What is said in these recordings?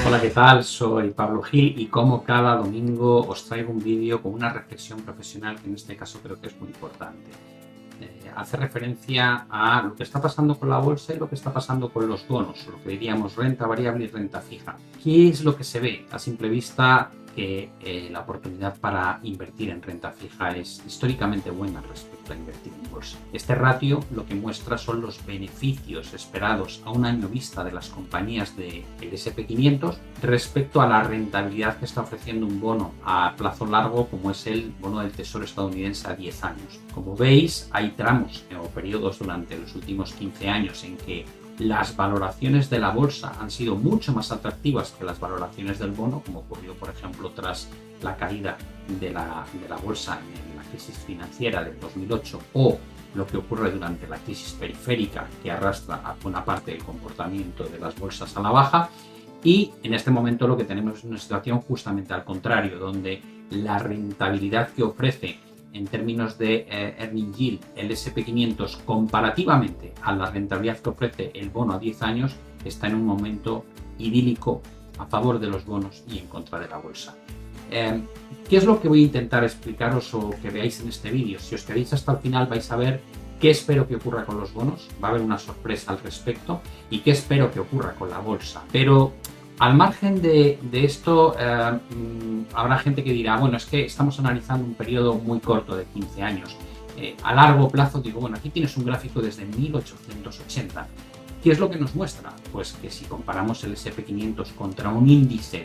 Hola, ¿qué tal? Soy Pablo Gil y como cada domingo os traigo un vídeo con una reflexión profesional que en este caso creo que es muy importante. Hace referencia a lo que está pasando con la bolsa y lo que está pasando con los bonos, lo que diríamos renta variable y renta fija. ¿Qué es lo que se ve a simple vista? Que la oportunidad para invertir en renta fija es históricamente buena respecto a invertir en bolsa. Este ratio lo que muestra son los beneficios esperados a un año vista de las compañías del S&P 500 respecto a la rentabilidad que está ofreciendo un bono a plazo largo como es el bono del Tesoro estadounidense a 10 años. Como veis, hay tramos o periodos durante los últimos 15 años en que las valoraciones de la bolsa han sido mucho más atractivas que las valoraciones del bono, como ocurrió, por ejemplo, tras la caída de la bolsa en la crisis financiera del 2008 o lo que ocurre durante la crisis periférica que arrastra a buena parte del comportamiento de las bolsas a la baja. Y en este momento lo que tenemos es una situación justamente al contrario, donde la rentabilidad que ofrece en términos de earning yield el S&P 500 comparativamente a la rentabilidad que ofrece el bono a 10 años está en un momento idílico a favor de los bonos y en contra de la bolsa. ¿Qué es lo que voy a intentar explicaros o que veáis en este vídeo? Si os quedáis hasta el final vais a ver qué espero que ocurra con los bonos, va a haber una sorpresa al respecto, y qué espero que ocurra con la bolsa. Pero al margen de esto, habrá gente que dirá, bueno, es que estamos analizando un periodo muy corto de 15 años. A largo plazo, digo, bueno, aquí tienes un gráfico desde 1880. ¿Qué es lo que nos muestra? Pues que si comparamos el S&P 500 contra un índice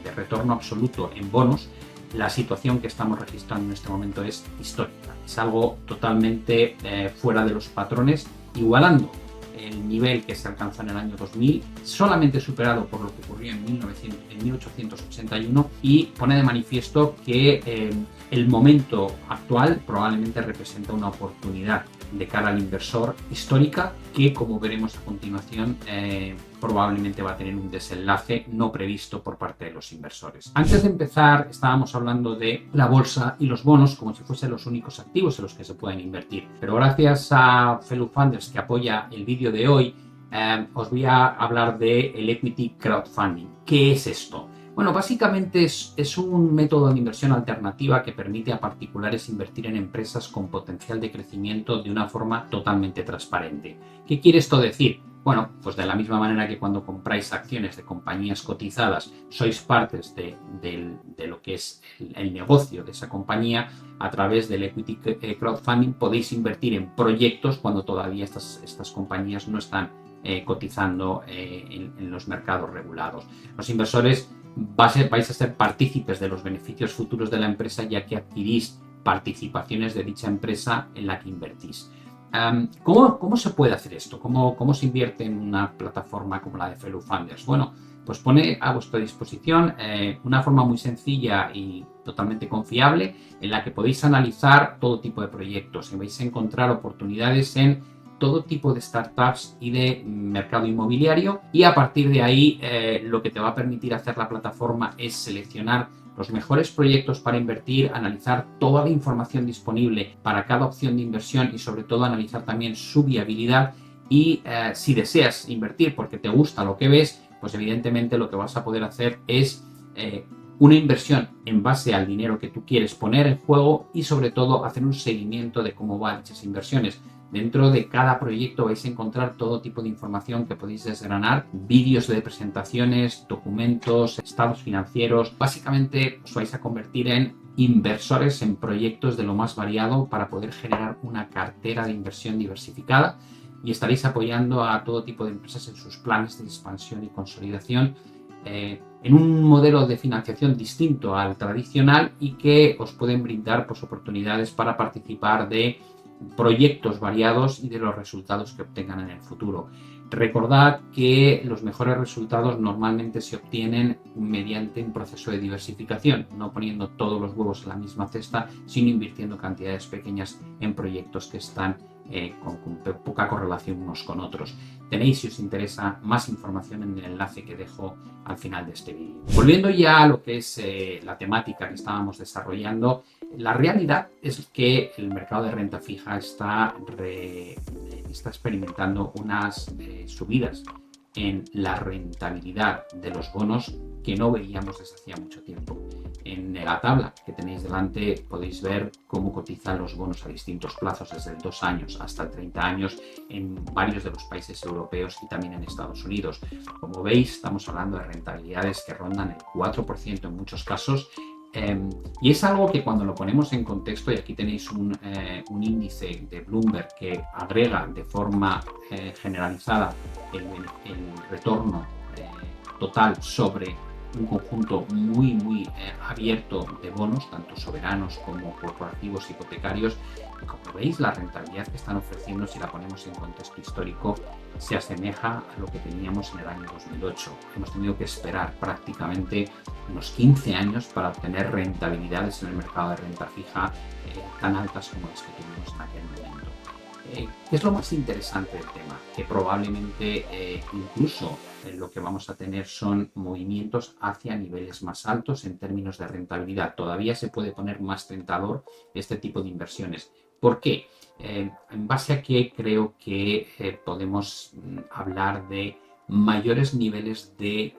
de retorno absoluto en bonos, la situación que estamos registrando en este momento es histórica. Es algo totalmente fuera de los patrones, igualando el nivel que se alcanzó en el año 2000, solamente superado por lo que ocurrió en 1881, y pone de manifiesto que el momento actual probablemente representa una oportunidad de cara al inversor histórica que, como veremos a continuación, probablemente va a tener un desenlace no previsto por parte de los inversores. Antes de empezar, estábamos hablando de la bolsa y los bonos como si fuesen los únicos activos en los que se pueden invertir. Pero gracias a Fellow Funders, que apoya el vídeo de hoy, os voy a hablar del Equity Crowdfunding. ¿Qué es esto? Bueno, básicamente es un método de inversión alternativa que permite a particulares invertir en empresas con potencial de crecimiento de una forma totalmente transparente. ¿Qué quiere esto decir? Bueno, pues de la misma manera que cuando compráis acciones de compañías cotizadas sois partes de lo que es el negocio de esa compañía, a través del Equity Crowdfunding podéis invertir en proyectos cuando todavía estas compañías no están cotizando en los mercados regulados. Los inversores vais a ser partícipes de los beneficios futuros de la empresa, ya que adquirís participaciones de dicha empresa en la que invertís. ¿Cómo se puede hacer esto? ¿Cómo se invierte en una plataforma como la de Fellow Funders? Bueno, pues pone a vuestra disposición una forma muy sencilla y totalmente confiable en la que podéis analizar todo tipo de proyectos y vais a encontrar oportunidades en todo tipo de startups y de mercado inmobiliario, y a partir de ahí lo que te va a permitir hacer la plataforma es seleccionar los mejores proyectos para invertir, analizar toda la información disponible para cada opción de inversión y sobre todo analizar también su viabilidad. Y si deseas invertir porque te gusta lo que ves, pues evidentemente lo que vas a poder hacer es una inversión en base al dinero que tú quieres poner en juego y sobre todo hacer un seguimiento de cómo van dichas inversiones. Dentro de cada proyecto vais a encontrar todo tipo de información que podéis desgranar, vídeos de presentaciones, documentos, estados financieros. Básicamente os vais a convertir en inversores en proyectos de lo más variado para poder generar una cartera de inversión diversificada, y estaréis apoyando a todo tipo de empresas en sus planes de expansión y consolidación en un modelo de financiación distinto al tradicional y que os pueden brindar pues, oportunidades para participar de proyectos variados y de los resultados que obtengan en el futuro. Recordad que los mejores resultados normalmente se obtienen mediante un proceso de diversificación, no poniendo todos los huevos en la misma cesta, sino invirtiendo cantidades pequeñas en proyectos que están con poca correlación unos con otros. Tenéis, si os interesa, más información en el enlace que dejo al final de este vídeo. Volviendo ya a lo que es la temática que estábamos desarrollando, la realidad es que el mercado de renta fija está experimentando unas subidas en la rentabilidad de los bonos que no veíamos desde hacía mucho tiempo. En la tabla que tenéis delante podéis ver cómo cotizan los bonos a distintos plazos, desde el 2 años hasta el 30 años en varios de los países europeos y también en Estados Unidos. Como veis, estamos hablando de rentabilidades que rondan el 4% en muchos casos. Y es algo que cuando lo ponemos en contexto, y aquí tenéis un índice de Bloomberg que agrega de forma generalizada el retorno total sobre un conjunto muy abierto de bonos, tanto soberanos como corporativos hipotecarios. Y como veis, la rentabilidad que están ofreciendo, si la ponemos en contexto histórico, se asemeja a lo que teníamos en el año 2008. Hemos tenido que esperar prácticamente unos 15 años para obtener rentabilidades en el mercado de renta fija tan altas como las que tuvimos en aquel momento. ¿Qué es lo más interesante del tema? Que probablemente incluso lo que vamos a tener son movimientos hacia niveles más altos en términos de rentabilidad. Todavía se puede poner más tentador este tipo de inversiones. ¿Por qué? En base a que creo que podemos hablar de mayores niveles de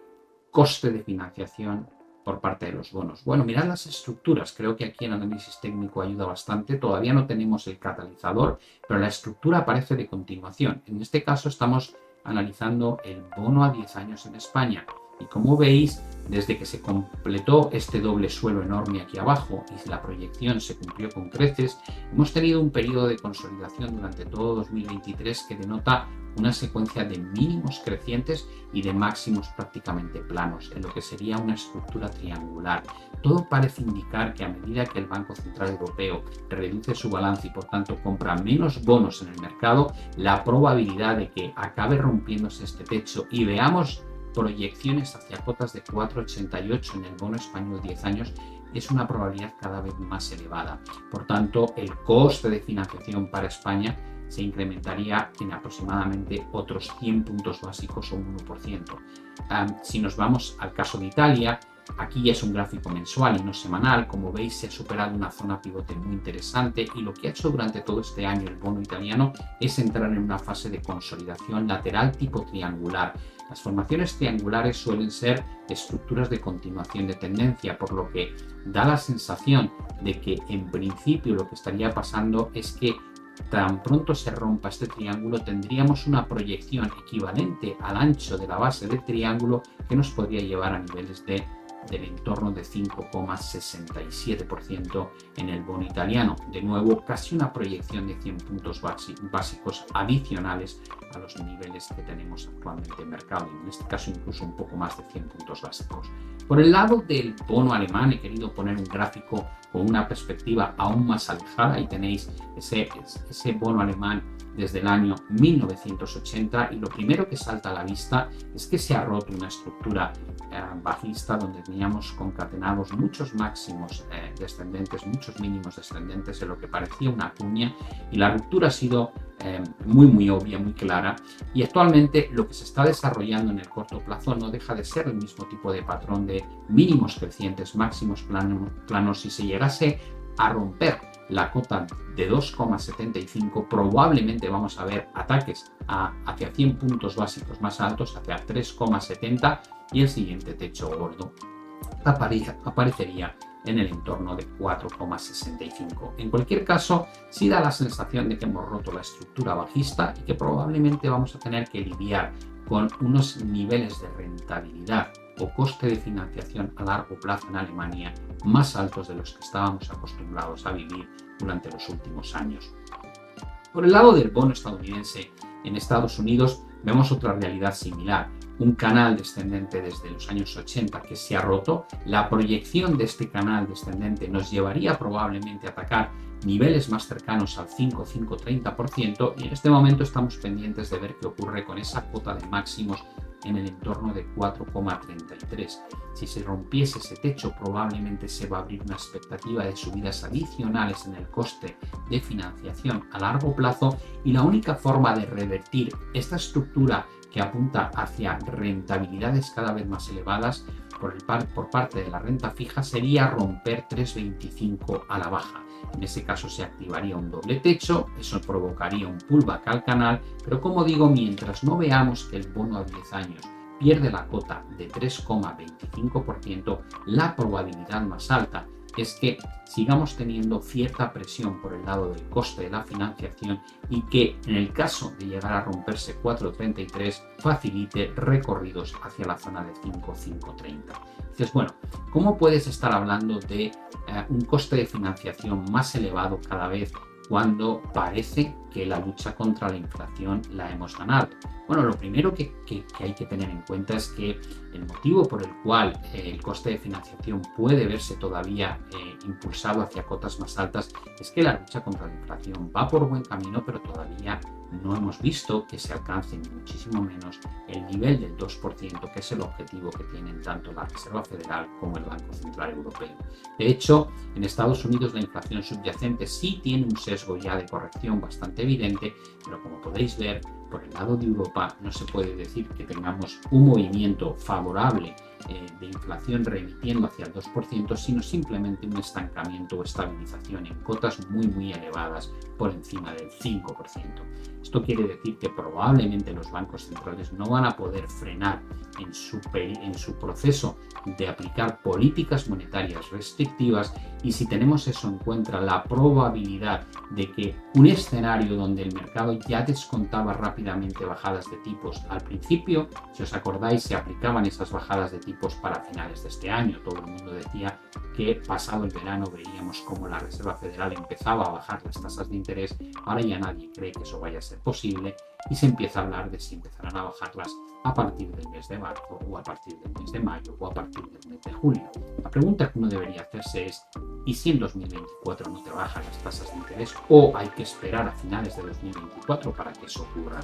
coste de financiación por parte de los bonos. Bueno, mirad las estructuras. Creo que aquí el análisis técnico ayuda bastante. Todavía no tenemos el catalizador, pero la estructura aparece de continuación. En este caso estamos analizando el bono a 10 años en España. Y como veis, desde que se completó este doble suelo enorme aquí abajo y la proyección se cumplió con creces, hemos tenido un periodo de consolidación durante todo 2023 que denota una secuencia de mínimos crecientes y de máximos prácticamente planos, en lo que sería una estructura triangular. Todo parece indicar que a medida que el Banco Central Europeo reduce su balance y por tanto compra menos bonos en el mercado, la probabilidad de que acabe rompiéndose este techo y veamos proyecciones hacia cotas de 4,88 en el bono español 10 años es una probabilidad cada vez más elevada. Por tanto, el coste de financiación para España se incrementaría en aproximadamente otros 100 puntos básicos o un 1%. Si nos vamos al caso de Italia, aquí es un gráfico mensual y no semanal. Como veis, se ha superado una zona pivote muy interesante y lo que ha hecho durante todo este año el bono italiano es entrar en una fase de consolidación lateral tipo triangular. Las formaciones triangulares suelen ser estructuras de continuación de tendencia, por lo que da la sensación de que en principio lo que estaría pasando es que tan pronto se rompa este triángulo tendríamos una proyección equivalente al ancho de la base del triángulo que nos podría llevar a niveles del entorno de 5,67% en el bono italiano. De nuevo, casi una proyección de 100 puntos básicos adicionales a los niveles que tenemos actualmente en mercado, y en este caso incluso un poco más de 100 puntos básicos. Por el lado del bono alemán he querido poner un gráfico con una perspectiva aún más alejada y tenéis ese bono alemán desde el año 1980 y lo primero que salta a la vista es que se ha roto una estructura bajista donde teníamos concatenados muchos máximos descendentes, muchos mínimos descendentes en lo que parecía una cuña, y la ruptura ha sido muy obvia, muy clara, y actualmente lo que se está desarrollando en el corto plazo no deja de ser el mismo tipo de patrón de mínimos crecientes, máximos planos. Si se llegase a romper la cota de 2,75, probablemente vamos a ver ataques hacia 100 puntos básicos más altos, hacia 3,70, y el siguiente techo gordo aparecería en el entorno de 4,65. En cualquier caso, sí da la sensación de que hemos roto la estructura bajista y que probablemente vamos a tener que lidiar con unos niveles de rentabilidad o coste de financiación a largo plazo en Alemania más altos de los que estábamos acostumbrados a vivir durante los últimos años. Por el lado del bono estadounidense, en Estados Unidos vemos otra realidad similar. Un canal descendente desde los años 80 que se ha roto. La proyección de este canal descendente nos llevaría probablemente a atacar niveles más cercanos al 5,30%, y en este momento estamos pendientes de ver qué ocurre con esa cota de máximos en el entorno de 4,33. Si se rompiese ese techo, probablemente se va a abrir una expectativa de subidas adicionales en el coste de financiación a largo plazo, y la única forma de revertir esta estructura que apunta hacia rentabilidades cada vez más elevadas por parte de la renta fija sería romper 3,25 a la baja. En ese caso se activaría un doble techo, eso provocaría un pullback al canal, pero como digo, mientras no veamos que el bono a 10 años pierde la cota de 3,25%, la probabilidad más alta es que sigamos teniendo cierta presión por el lado del coste de la financiación y que en el caso de llegar a romperse 4,33 facilite recorridos hacia la zona de 5,530. Dices, bueno, ¿cómo puedes estar hablando de un coste de financiación más elevado cada vez cuando parece que la lucha contra la inflación la hemos ganado? Bueno, lo primero que hay que tener en cuenta es que el motivo por el cual el coste de financiación puede verse todavía impulsado hacia cotas más altas es que la lucha contra la inflación va por buen camino, pero todavía no hemos visto que se alcance ni muchísimo menos el nivel del 2%, que es el objetivo que tienen tanto la Reserva Federal como el Banco Central Europeo. De hecho, en Estados Unidos la inflación subyacente sí tiene un sesgo ya de corrección bastante evidente, pero como podéis ver, por el lado de Europa no se puede decir que tengamos un movimiento favorable de inflación remitiendo hacia el 2%, sino simplemente un estancamiento o estabilización en cotas muy elevadas por encima del 5%. Esto quiere decir que probablemente los bancos centrales no van a poder frenar en su proceso de aplicar políticas monetarias restrictivas, y si tenemos eso en cuenta, la probabilidad de que un escenario donde el mercado ya descontaba rápidamente bajadas de tipos al principio, si os acordáis, se aplicaban esas bajadas de tipos para finales de este año. Todo el mundo decía que pasado el verano veríamos cómo la Reserva Federal empezaba a bajar las tasas de interés. Ahora ya nadie cree que eso vaya a ser posible y se empieza a hablar de si empezarán a bajarlas a partir del mes de marzo o a partir del mes de mayo o a partir del mes de julio. La pregunta que uno debería hacerse es: ¿y si en 2024 no te bajan las tasas de interés o hay que esperar a finales de 2024 para que eso ocurra?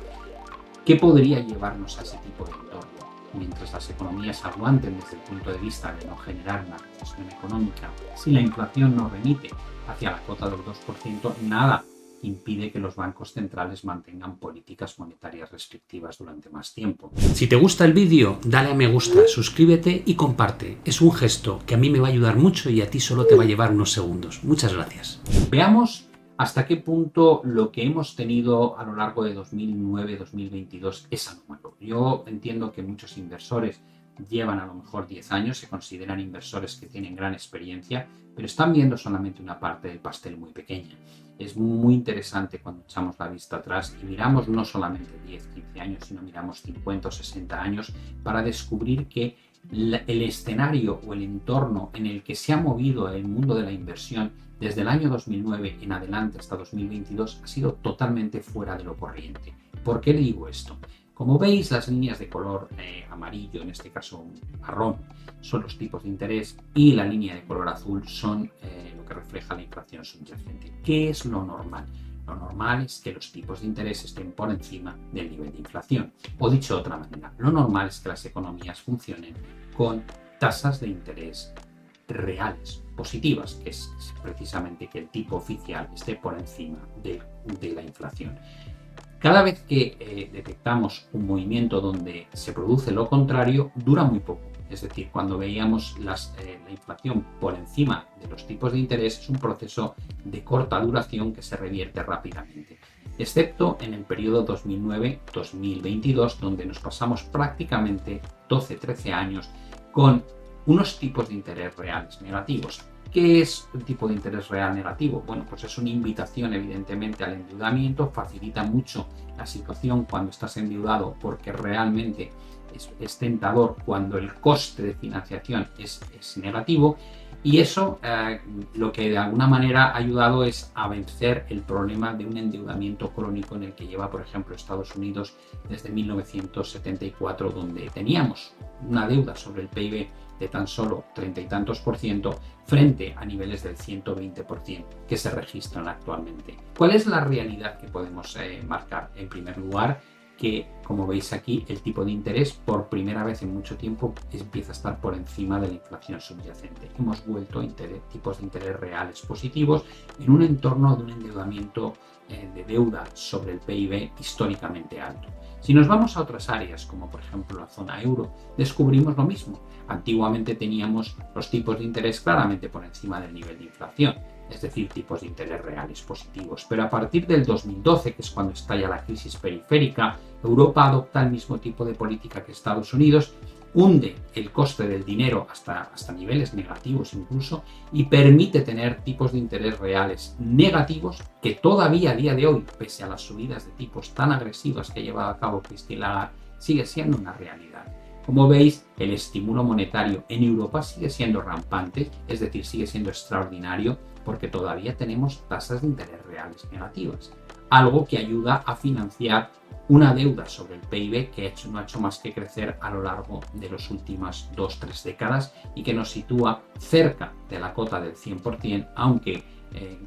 ¿Qué podría llevarnos a ese tipo de entorno? Mientras las economías aguanten desde el punto de vista de no generar una recesión económica, si la inflación no remite hacia la cota del 2%, nada impide que los bancos centrales mantengan políticas monetarias restrictivas durante más tiempo. Si te gusta el vídeo, dale a me gusta, suscríbete y comparte. Es un gesto que a mí me va a ayudar mucho y a ti solo te va a llevar unos segundos. Muchas gracias. Veamos hasta qué punto lo que hemos tenido a lo largo de 2009-2022 es anómalo. Yo entiendo que muchos inversores llevan a lo mejor 10 años, se consideran inversores que tienen gran experiencia, pero están viendo solamente una parte del pastel muy pequeña. Es muy interesante cuando echamos la vista atrás y miramos no solamente 10, 15 años, sino miramos 50 o 60 años para descubrir que el escenario o el entorno en el que se ha movido el mundo de la inversión desde el año 2009 en adelante hasta 2022 ha sido totalmente fuera de lo corriente. ¿Por qué digo esto? Como veis, las líneas de color amarillo, en este caso marrón, son los tipos de interés, y la línea de color azul son lo que refleja la inflación subyacente. ¿Qué es lo normal? Lo normal es que los tipos de interés estén por encima del nivel de inflación. O dicho de otra manera, lo normal es que las economías funcionen con tasas de interés reales, positivas, que es precisamente que el tipo oficial esté por encima de la inflación. Cada vez que detectamos un movimiento donde se produce lo contrario, dura muy poco. Es decir, cuando veíamos la inflación por encima de los tipos de interés, es un proceso de corta duración que se revierte rápidamente. Excepto en el periodo 2009-2022, donde nos pasamos prácticamente 12-13 años con unos tipos de interés reales negativos. ¿Qué es el tipo de interés real negativo? Bueno, pues es una invitación evidentemente al endeudamiento, facilita mucho la situación cuando estás endeudado porque realmente es tentador cuando el coste de financiación es negativo, y eso lo que de alguna manera ha ayudado es a vencer el problema de un endeudamiento crónico en el que lleva, por ejemplo, Estados Unidos desde 1974, donde teníamos una deuda sobre el PIB de tan solo 30 y tantos % frente a niveles del 120% que se registran actualmente. ¿Cuál es la realidad que podemos marcar? En primer lugar, que como veis aquí, el tipo de interés por primera vez en mucho tiempo empieza a estar por encima de la inflación subyacente. Hemos vuelto a tipos de interés reales positivos en un entorno de un endeudamiento de deuda sobre el PIB históricamente alto. Si nos vamos a otras áreas, como por ejemplo la zona euro, descubrimos lo mismo. Antiguamente teníamos los tipos de interés claramente por encima del nivel de inflación. es decir, tipos de interés reales positivos. Pero a partir del 2012, que es cuando estalla la crisis periférica, Europa adopta el mismo tipo de política que Estados Unidos, hunde el coste del dinero hasta niveles negativos incluso y permite tener tipos de interés reales negativos que todavía a día de hoy, pese a las subidas de tipos tan agresivas que ha llevado a cabo Christine Lagarde, sigue siendo una realidad. Como veis, el estímulo monetario en Europa sigue siendo rampante, es decir, sigue siendo extraordinario porque todavía tenemos tasas de interés reales negativas, algo que ayuda a financiar una deuda sobre el PIB que no ha hecho más que crecer a lo largo de las últimas 2-3 décadas y que nos sitúa cerca de la cota del 100%, aunque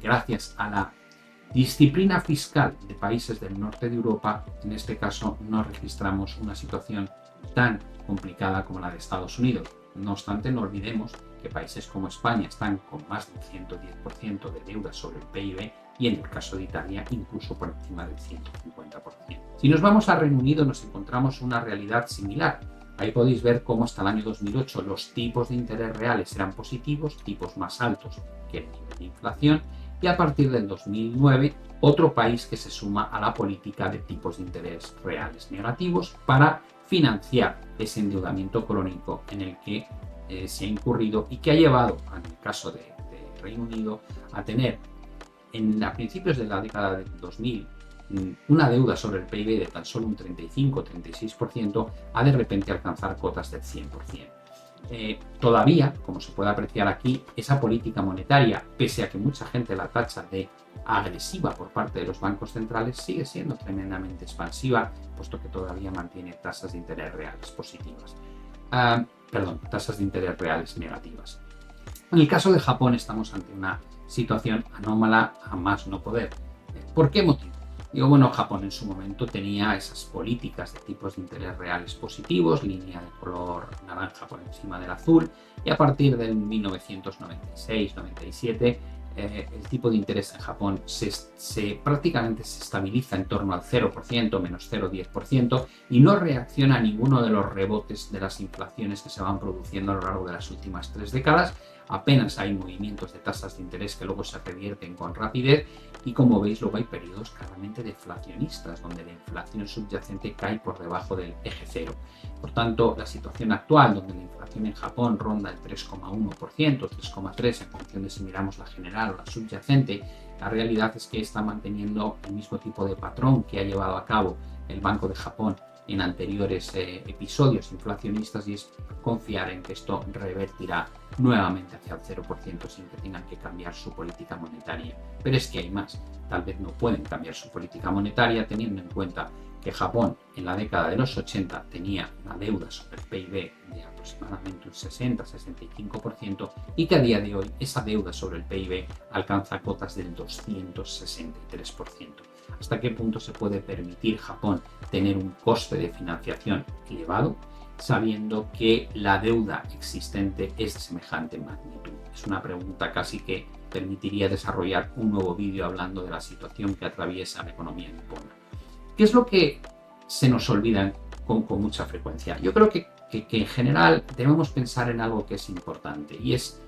gracias a la disciplina fiscal de países del norte de Europa, en este caso no registramos una situación tan complicada como la de Estados Unidos. No obstante, no olvidemos que países como España están con más del 110% de deuda sobre el PIB y en el caso de Italia incluso por encima del 150%. Si nos vamos al Reino Unido nos encontramos una realidad similar. Ahí podéis ver cómo hasta el año 2008 los tipos de interés reales eran positivos, tipos más altos que el nivel de inflación, y a partir del 2009 otro país que se suma a la política de tipos de interés reales negativos para financiar ese endeudamiento crónico en el que se ha incurrido y que ha llevado, en el caso de Reino Unido, a tener a principios de la década del 2000 una deuda sobre el PIB de tan solo un 35-36% a de repente alcanzar cotas del 100%. Todavía, como se puede apreciar aquí, esa política monetaria, pese a que mucha gente la tacha de agresiva por parte de los bancos centrales, sigue siendo tremendamente expansiva, puesto que todavía mantiene tasas de interés reales positivas. Tasas de interés reales negativas. En el caso de Japón estamos ante una situación anómala a más no poder. ¿Por qué motivo? Digo, bueno, Japón en su momento tenía esas políticas de tipos de interés reales positivos, línea de color naranja por encima del azul, y a partir del 1996-97 el tipo de interés en Japón prácticamente se estabiliza en torno al 0%, menos 0,10%, y no reacciona a ninguno de los rebotes de las inflaciones que se van produciendo a lo largo de las últimas 3 décadas. Apenas hay movimientos de tasas de interés que luego se revierten con rapidez y, como veis, luego hay periodos claramente deflacionistas donde la inflación subyacente cae por debajo del eje cero. Por tanto, la situación actual, donde la inflación en Japón ronda el 3,1%, 3,3% en función de si miramos la general o la subyacente, la realidad es que está manteniendo el mismo tipo de patrón que ha llevado a cabo el Banco de Japón en anteriores episodios inflacionistas, y es confiar en que esto revertirá nuevamente hacia el 0% sin que tengan que cambiar su política monetaria. Pero es que hay más. Tal vez no pueden cambiar su política monetaria teniendo en cuenta que Japón en la década de los 80 tenía una deuda sobre el PIB de aproximadamente un 60-65% y que a día de hoy esa deuda sobre el PIB alcanza cotas del 263%. ¿Hasta qué punto se puede permitir Japón tener un coste de financiación elevado sabiendo que la deuda existente es de semejante magnitud? Es una pregunta casi que permitiría desarrollar un nuevo vídeo hablando de la situación que atraviesa la economía nipona. ¿Qué es lo que se nos olvida con mucha frecuencia? Yo creo que en general debemos pensar en algo que es importante, y es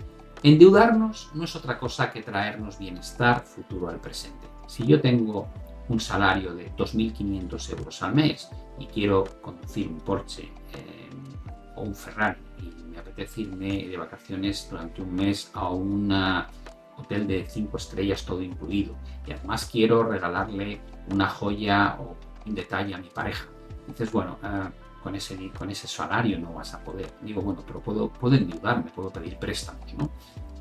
endeudarnos no es otra cosa que traernos bienestar futuro al presente. Si yo tengo un salario de 2.500 euros al mes y quiero conducir un Porsche o un Ferrari y me apetece irme de vacaciones durante un mes a un hotel de 5 estrellas todo incluido, y además quiero regalarle una joya o un detalle a mi pareja, dices, bueno, con ese salario no vas a poder. Digo, bueno, pero puedo endeudarme, puedo pedir préstamos, ¿no?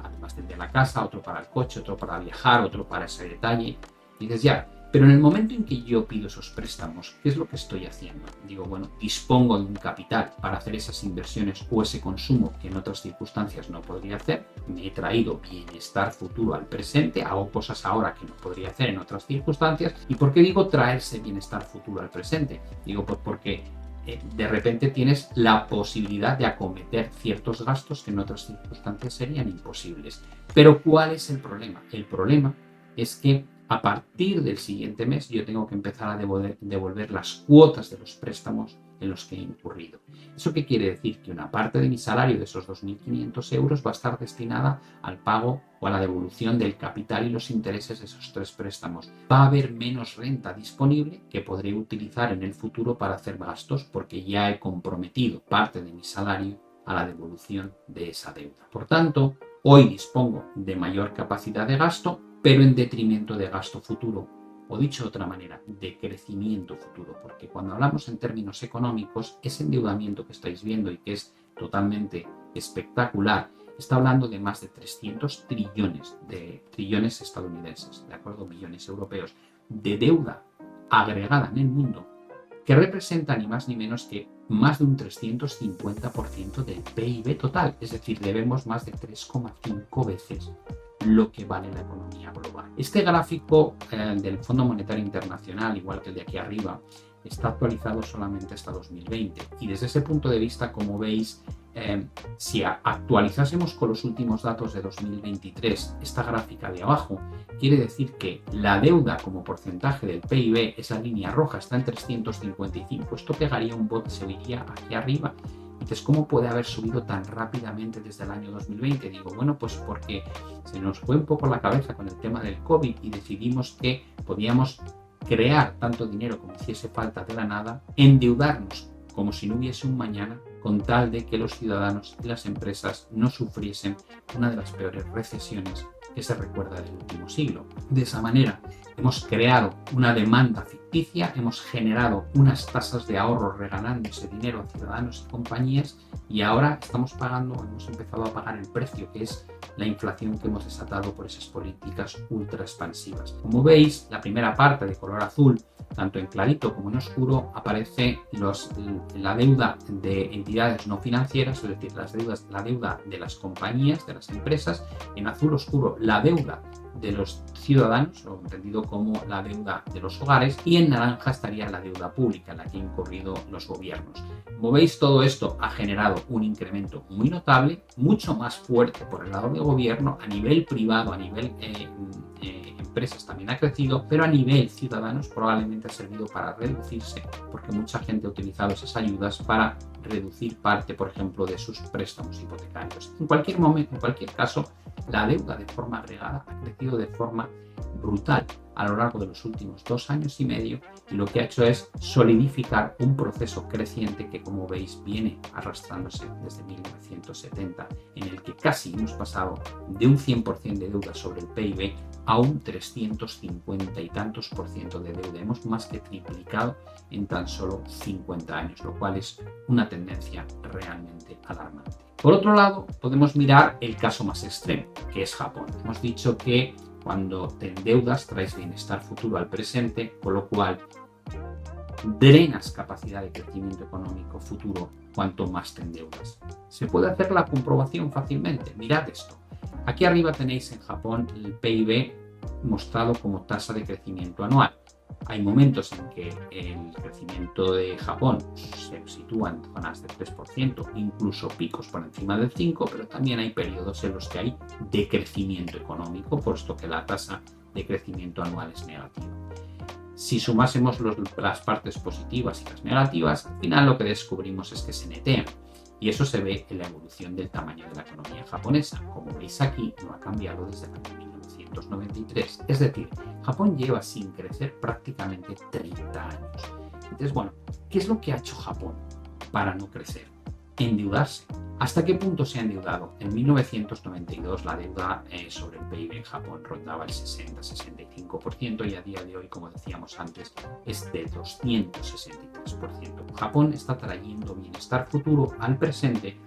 Además del de la casa, otro para el coche, otro para viajar, otro para ese detalle. Dices, ya, pero en el momento en que yo pido esos préstamos, ¿qué es lo que estoy haciendo? Digo, bueno, dispongo de un capital para hacer esas inversiones o ese consumo que en otras circunstancias no podría hacer. Me he traído bienestar futuro al presente, hago cosas ahora que no podría hacer en otras circunstancias. ¿Y por qué digo traerse bienestar futuro al presente? Digo, pues porque de repente tienes la posibilidad de acometer ciertos gastos que en otras circunstancias serían imposibles. Pero ¿cuál es el problema? El problema es que a partir del siguiente mes yo tengo que empezar a devolver las cuotas de los préstamos en los que he incurrido. ¿Eso qué quiere decir? Que una parte de mi salario, de esos 2.500 euros, va a estar destinada al pago o a la devolución del capital y los intereses de esos 3 préstamos. Va a haber menos renta disponible que podré utilizar en el futuro para hacer gastos, porque ya he comprometido parte de mi salario a la devolución de esa deuda. Por tanto, hoy dispongo de mayor capacidad de gasto, pero en detrimento de gasto futuro, o dicho de otra manera, de crecimiento futuro, porque cuando hablamos en términos económicos, ese endeudamiento que estáis viendo y que es totalmente espectacular, está hablando de más de 300 trillones estadounidenses, ¿de acuerdo? Millones europeos, de deuda agregada en el mundo, que representa ni más ni menos que más de un 350% del PIB total, es decir, debemos más de 3,5 veces lo que vale la economía global. Este gráfico del Fondo Monetario Internacional, igual que el de aquí arriba, está actualizado solamente hasta 2020 y desde ese punto de vista, como veis, si actualizásemos con los últimos datos de 2023 esta gráfica de abajo, quiere decir que la deuda como porcentaje del PIB, esa línea roja, está en 355. Esto pegaría un bote, se iría aquí arriba. Entonces, ¿cómo puede haber subido tan rápidamente desde el año 2020? Digo, bueno, pues porque se nos fue un poco la cabeza con el tema del COVID y decidimos que podíamos crear tanto dinero como hiciese falta de la nada, endeudarnos como si no hubiese un mañana, con tal de que los ciudadanos y las empresas no sufriesen una de las peores recesiones que se recuerda del último siglo. De esa manera, hemos creado una demanda ficticia, hemos generado unas tasas de ahorro regalando ese dinero a ciudadanos y compañías y ahora hemos empezado a pagar el precio, que es la inflación que hemos desatado por esas políticas ultra expansivas. Como veis, la primera parte de color azul, tanto en clarito como en oscuro, aparece la deuda de entidades no financieras, es decir, la deuda de las compañías, de las empresas, en azul oscuro la deuda de los ciudadanos, o entendido como la deuda de los hogares, y en naranja estaría la deuda pública en la que han incurrido los gobiernos. Como veis, todo esto ha generado un incremento muy notable, mucho más fuerte por el lado del gobierno, a nivel privado, a nivel empresas también ha crecido, pero a nivel ciudadanos probablemente ha servido para reducirse, porque mucha gente ha utilizado esas ayudas para reducir parte, por ejemplo, de sus préstamos hipotecarios. En cualquier caso, la deuda de forma agregada ha crecido de forma brutal a lo largo de los últimos 2 años y medio, y lo que ha hecho es solidificar un proceso creciente que, como veis, viene arrastrándose desde 1970, en el que casi hemos pasado de un 100% de deuda sobre el PIB a un 350 y tantos % de deuda. Hemos más que triplicado en tan solo 50 años, lo cual es una tendencia realmente alarmante. Por otro lado, podemos mirar el caso más extremo, que es Japón. Hemos dicho que cuando te endeudas traes bienestar futuro al presente, con lo cual drenas capacidad de crecimiento económico futuro cuanto más te endeudas. Se puede hacer la comprobación fácilmente. Mirad esto. Aquí arriba tenéis en Japón el PIB mostrado como tasa de crecimiento anual. Hay momentos en que el crecimiento de Japón se sitúa en zonas del 3%, incluso picos por encima del 5%, pero también hay periodos en los que hay decrecimiento económico, puesto que la tasa de crecimiento anual es negativa. Si sumásemos las partes positivas y las negativas, al final lo que descubrimos es que se netean. Y eso se ve en la evolución del tamaño de la economía japonesa. Como veis aquí, no ha cambiado desde el año 1993. Es decir, Japón lleva sin crecer prácticamente 30 años. Entonces, bueno, ¿qué es lo que ha hecho Japón para no crecer? Endeudarse. ¿Hasta qué punto se ha endeudado? En 1992 la deuda sobre el PIB en Japón rondaba el 60-65% y a día de hoy, como decíamos antes, es de 263%. Japón está trayendo bienestar futuro al presente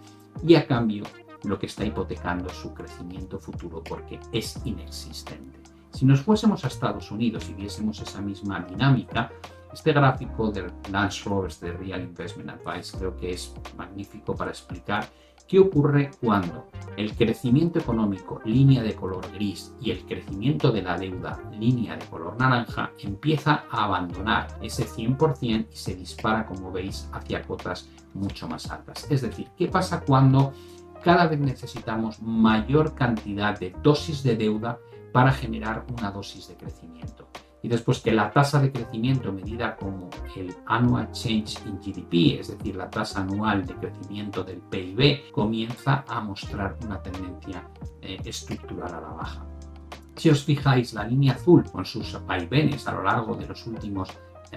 y a cambio lo que está hipotecando su crecimiento futuro porque es inexistente. Si nos fuésemos a Estados Unidos y viésemos esa misma dinámica, este gráfico de Lance Roberts de Real Investment Advice creo que es magnífico para explicar qué ocurre cuando el crecimiento económico, línea de color gris, y el crecimiento de la deuda, línea de color naranja, empieza a abandonar ese 100% y se dispara, como veis, hacia cotas mucho más altas. Es decir, ¿qué pasa cuando cada vez necesitamos mayor cantidad de dosis de deuda para generar una dosis de crecimiento? Y después que la tasa de crecimiento medida como el Annual Change in GDP, es decir, la tasa anual de crecimiento del PIB, comienza a mostrar una tendencia estructural a la baja. Si os fijáis, la línea azul con sus vaivenes a lo largo de los últimos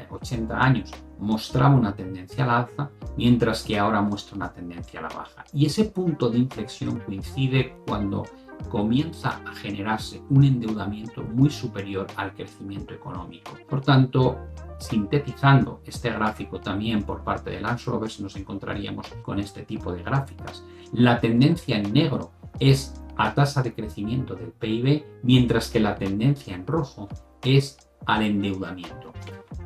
80 años mostraba una tendencia al alza, mientras que ahora muestra una tendencia a la baja. Y ese punto de inflexión coincide cuando comienza a generarse un endeudamiento muy superior al crecimiento económico. Por tanto, sintetizando este gráfico también por parte de Lance Roberts, nos encontraríamos con este tipo de gráficas. La tendencia en negro es a tasa de crecimiento del PIB, mientras que la tendencia en rojo es al endeudamiento.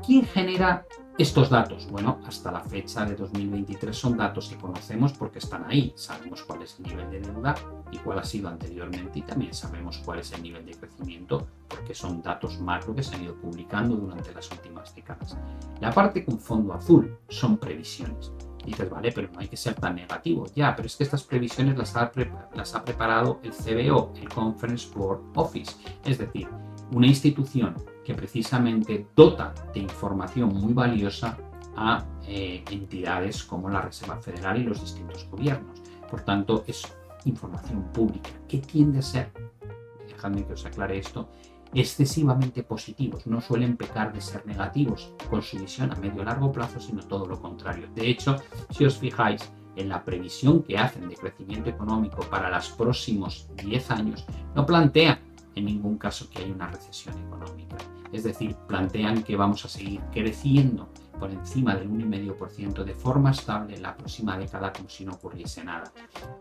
¿Quién genera estos datos? Bueno, hasta la fecha de 2023 son datos que conocemos porque están ahí. Sabemos cuál es el nivel de deuda y cuál ha sido anteriormente, y también sabemos cuál es el nivel de crecimiento porque son datos macro que se han ido publicando durante las últimas décadas. La parte con fondo azul son previsiones. Y dices, vale, pero no hay que ser tan negativo. Ya, pero es que estas previsiones las ha preparado el CBO, el Conference Board Office, es decir, una institución que precisamente dota de información muy valiosa a entidades como la Reserva Federal y los distintos gobiernos. Por tanto, es información pública que tiende a ser, dejadme que os aclare esto, excesivamente positivos. No suelen pecar de ser negativos con su visión a medio y largo plazo, sino todo lo contrario. De hecho, si os fijáis en la previsión que hacen de crecimiento económico para los próximos 10 años, no plantean en ningún caso que haya una recesión económica. Es decir, plantean que vamos a seguir creciendo por encima del 1,5% de forma estable en la próxima década como si no ocurriese nada.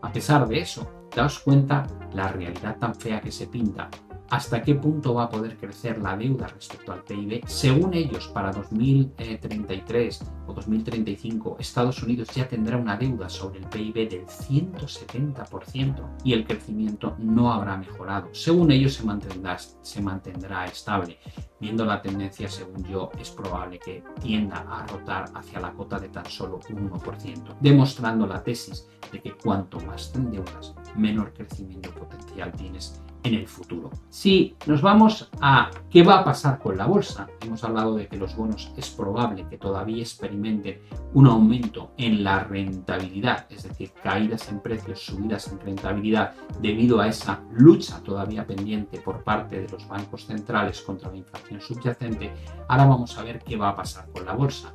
A pesar de eso, daos cuenta la realidad tan fea que se pinta. ¿Hasta qué punto va a poder crecer la deuda respecto al PIB? Según ellos, para 2033 o 2035, Estados Unidos ya tendrá una deuda sobre el PIB del 170% y el crecimiento no habrá mejorado. Según ellos, se mantendrá estable. Viendo la tendencia, según yo, es probable que tienda a rotar hacia la cota de tan solo un 1%, demostrando la tesis de que cuanto más te endeudas, menor crecimiento potencial tienes en el futuro. Si nos vamos a qué va a pasar con la bolsa, hemos hablado de que los bonos es probable que todavía experimenten un aumento en la rentabilidad, es decir, caídas en precios, subidas en rentabilidad debido a esa lucha todavía pendiente por parte de los bancos centrales contra la inflación subyacente. Ahora vamos a ver qué va a pasar con la bolsa.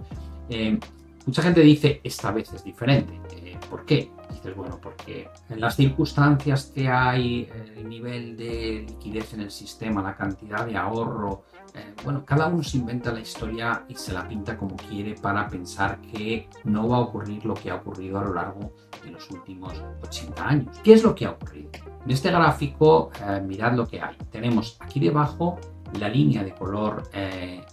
Mucha gente dice, esta vez es diferente. ¿Por qué? Dices, bueno, porque en las circunstancias que hay, el nivel de liquidez en el sistema, la cantidad de ahorro, bueno, cada uno se inventa la historia y se la pinta como quiere para pensar que no va a ocurrir lo que ha ocurrido a lo largo de los últimos 80 años. ¿Qué es lo que ha ocurrido? En este gráfico, mirad lo que hay. Tenemos aquí debajo la línea de color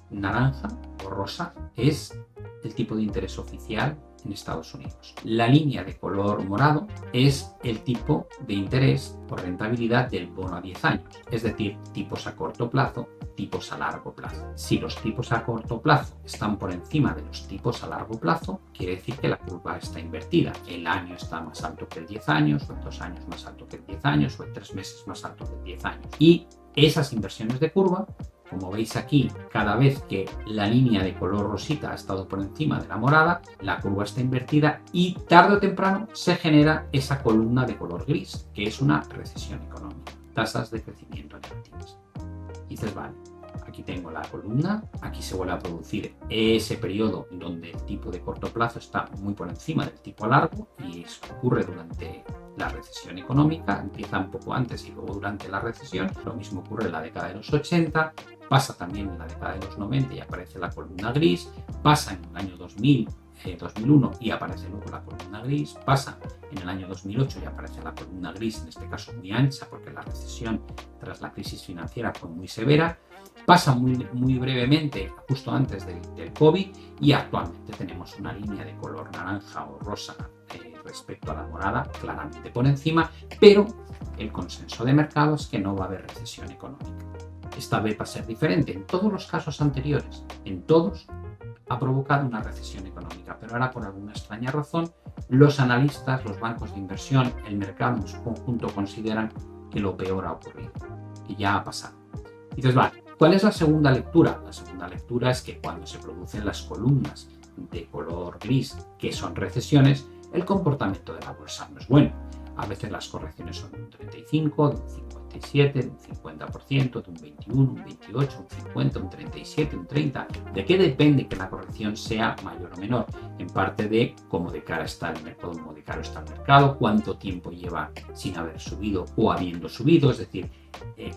naranja o rosa, es el tipo de interés oficial en Estados Unidos. La línea de color morado es el tipo de interés o rentabilidad del bono a 10 años, es decir, tipos a corto plazo, tipos a largo plazo. Si los tipos a corto plazo están por encima de los tipos a largo plazo, quiere decir que la curva está invertida. El año está más alto que el 10 años, o en 2 años más alto que el 10 años, o en 3 meses más alto que el 10 años. Y esas inversiones de curva, como veis aquí, cada vez que la línea de color rosita ha estado por encima de la morada, la curva está invertida y tarde o temprano se genera esa columna de color gris, que es una recesión económica, tasas de crecimiento negativas. Y dices, vale, aquí tengo la columna, aquí se vuelve a producir ese periodo donde el tipo de corto plazo está muy por encima del tipo a largo, y eso ocurre durante la recesión económica, empieza un poco antes y luego durante la recesión. Lo mismo ocurre en la década de los 80, pasa también en la década de los 90 y aparece la columna gris, pasa en el año 2000, 2001 y aparece luego la columna gris, pasa en el año 2008 y aparece la columna gris, en este caso muy ancha porque la recesión tras la crisis financiera fue muy severa, pasa muy brevemente justo antes del COVID y actualmente tenemos una línea de color naranja o rosa respecto a la morada, claramente por encima, pero el consenso de mercado es que no va a haber recesión económica. Esta vez va a ser diferente. En todos los casos anteriores, en todos, ha provocado una recesión económica, pero ahora por alguna extraña razón los analistas, los bancos de inversión, el mercado en su conjunto consideran que lo peor ha ocurrido, que ya ha pasado. Y dices, vale, ¿Cuál es la segunda lectura? La segunda lectura es que cuando se producen las columnas de color gris, que son recesiones, el comportamiento de la bolsa no es bueno. A veces las correcciones son de un 35, de un 57, de un 50%, de un 21, un 28, un 50, un 37, un 30. ¿De qué depende que la corrección sea mayor o menor? En parte de cómo de cara está el mercado, cuánto tiempo lleva sin haber subido o habiendo subido, es decir,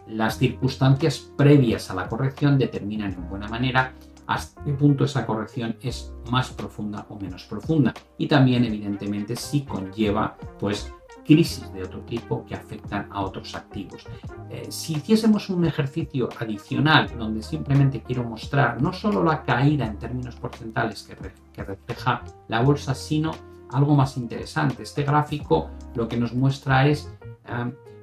las circunstancias previas a la corrección determinan en buena manera hasta qué punto esa corrección es más profunda o menos profunda, y también evidentemente si conlleva pues crisis de otro tipo que afectan a otros activos. Si hiciésemos un ejercicio adicional donde simplemente quiero mostrar no solo la caída en términos porcentuales que refleja la bolsa, sino algo más interesante. Este gráfico lo que nos muestra es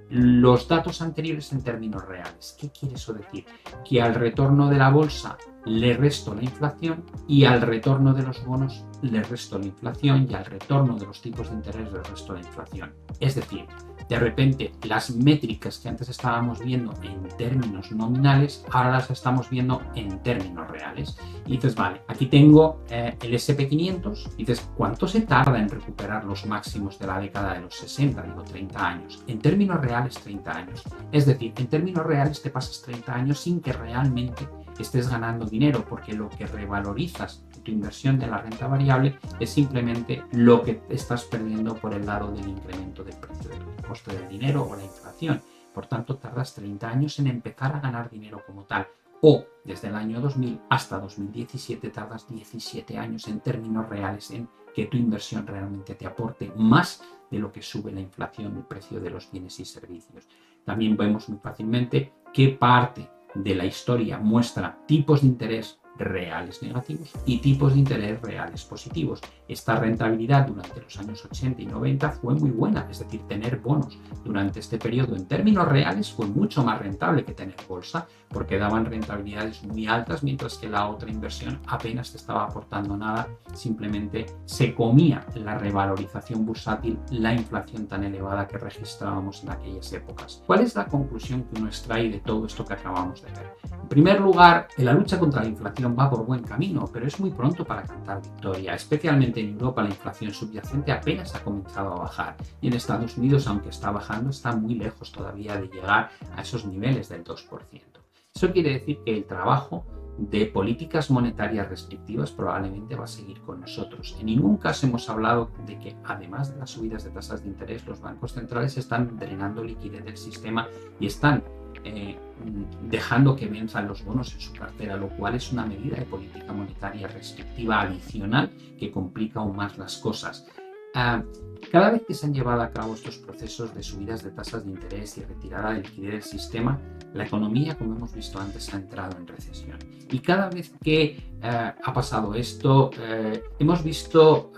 los datos anteriores en términos reales. ¿Qué quiere eso decir? Que al retorno de la bolsa le resto la inflación, y al retorno de los bonos le resto la inflación, y al retorno de los tipos de interés le resto la inflación. Es decir, de repente las métricas que antes estábamos viendo en términos nominales, ahora las estamos viendo en términos reales. Y dices, vale, aquí tengo el SP500, y dices, ¿cuánto se tarda en recuperar los máximos de la década de los 60? Digo, 30 años. En términos reales, 30 años. Es decir, en términos reales te pasas 30 años sin que realmente estés ganando dinero, porque lo que revalorizas tu inversión de la renta variable es simplemente lo que estás perdiendo por el lado del incremento del precio del coste del dinero o la inflación. Por tanto, tardas 30 años en empezar a ganar dinero como tal. O desde el año 2000 hasta 2017 tardas 17 años en términos reales en que tu inversión realmente te aporte más de lo que sube la inflación, el precio de los bienes y servicios. También vemos muy fácilmente qué parte de la historia muestra tipos de interés reales negativos y tipos de interés reales positivos. Esta rentabilidad durante los años 80 y 90 fue muy buena, es decir, tener bonos durante este periodo en términos reales fue mucho más rentable que tener bolsa, porque daban rentabilidades muy altas, mientras que la otra inversión apenas te estaba aportando nada, simplemente se comía la revalorización bursátil, la inflación tan elevada que registrábamos en aquellas épocas. ¿Cuál es la conclusión que uno extrae de todo esto que acabamos de ver? En primer lugar, la lucha contra la inflación va por buen camino, pero es muy pronto para cantar victoria. Especialmente en Europa, la inflación subyacente apenas ha comenzado a bajar, y en Estados Unidos, aunque está bajando, está muy lejos todavía de llegar a esos niveles del 2%. Eso quiere decir que el trabajo de políticas monetarias restrictivas probablemente va a seguir con nosotros. En ningún caso hemos hablado de que, además de las subidas de tasas de interés, los bancos centrales están drenando liquidez del sistema y están dejando que venzan los bonos en su cartera, lo cual es una medida de política monetaria restrictiva adicional que complica aún más las cosas. Cada vez que se han llevado a cabo estos procesos de subidas de tasas de interés y retirada de liquidez del sistema, la economía, como hemos visto antes, ha entrado en recesión. Y cada vez que ha pasado esto, hemos visto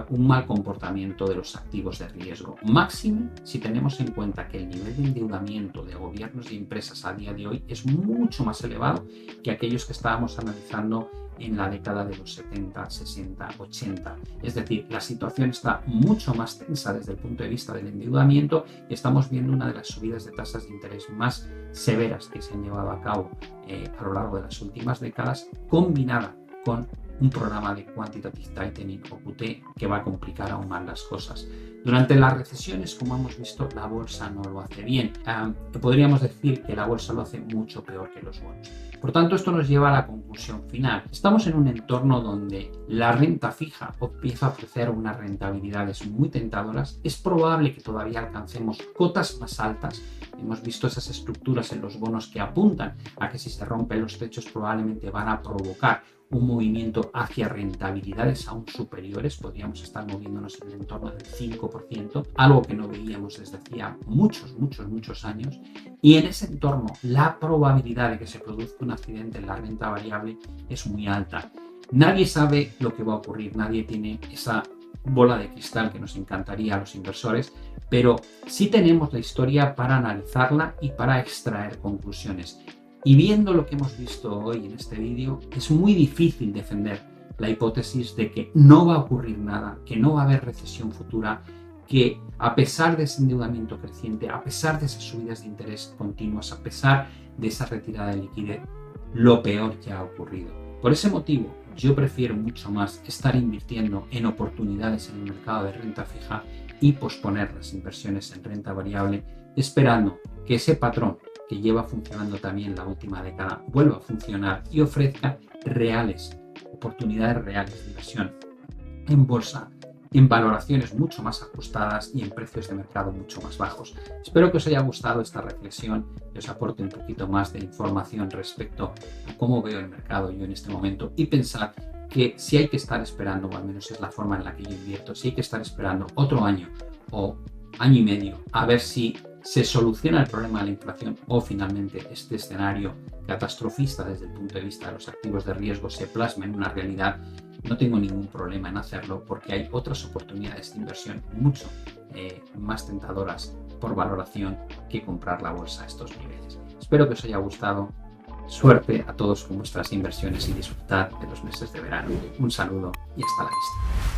un mal comportamiento de los activos de riesgo. Máximo si tenemos en cuenta que el nivel de endeudamiento de gobiernos y empresas a día de hoy es mucho más elevado que aquellos que estábamos analizando en la década de los 70, 60, 80. Es decir, la situación está mucho más tensa desde el punto de vista del endeudamiento y estamos viendo una de las subidas de tasas de interés más severas que se han llevado a cabo a lo largo de las últimas décadas, combinada con un programa de Quantitative Tightening o QT que va a complicar aún más las cosas. Durante las recesiones, como hemos visto, la bolsa no lo hace bien. Podríamos decir que la bolsa lo hace mucho peor que los bonos. Por tanto, esto nos lleva a la conclusión final. Estamos en un entorno donde la renta fija empieza a ofrecer unas rentabilidades muy tentadoras. Es probable que todavía alcancemos cotas más altas. Hemos visto esas estructuras en los bonos que apuntan a que si se rompen los techos probablemente van a provocar un movimiento hacia rentabilidades aún superiores. Podríamos estar moviéndonos en el entorno del 5%, algo que no veíamos desde hacía muchos años. Y en ese entorno, la probabilidad de que se produzca un accidente en la renta variable es muy alta. Nadie sabe lo que va a ocurrir, nadie tiene esa bola de cristal que nos encantaría a los inversores, pero sí tenemos la historia para analizarla y para extraer conclusiones. Y viendo lo que hemos visto hoy en este vídeo, es muy difícil defender la hipótesis de que no va a ocurrir nada, que no va a haber recesión futura, que a pesar de ese endeudamiento creciente, a pesar de esas subidas de interés continuas, a pesar de esa retirada de liquidez, lo peor ya ha ocurrido. Por ese motivo, yo prefiero mucho más estar invirtiendo en oportunidades en el mercado de renta fija y posponer las inversiones en renta variable, esperando que ese patrón que lleva funcionando también la última década vuelva a funcionar y ofrezca oportunidades reales de inversión en bolsa, en valoraciones mucho más ajustadas y en precios de mercado mucho más bajos. Espero que os haya gustado esta reflexión y os aporte un poquito más de información respecto a cómo veo el mercado yo en este momento, y pensar que si hay que estar esperando, o al menos es la forma en la que yo invierto, si hay que estar esperando otro año o año y medio a ver si se soluciona el problema de la inflación o finalmente este escenario catastrofista desde el punto de vista de los activos de riesgo se plasma en una realidad, no tengo ningún problema en hacerlo, porque hay otras oportunidades de inversión mucho más tentadoras por valoración que comprar la bolsa a estos niveles. Espero que os haya gustado. Suerte a todos con vuestras inversiones y disfrutad de los meses de verano. Un saludo y hasta la vista.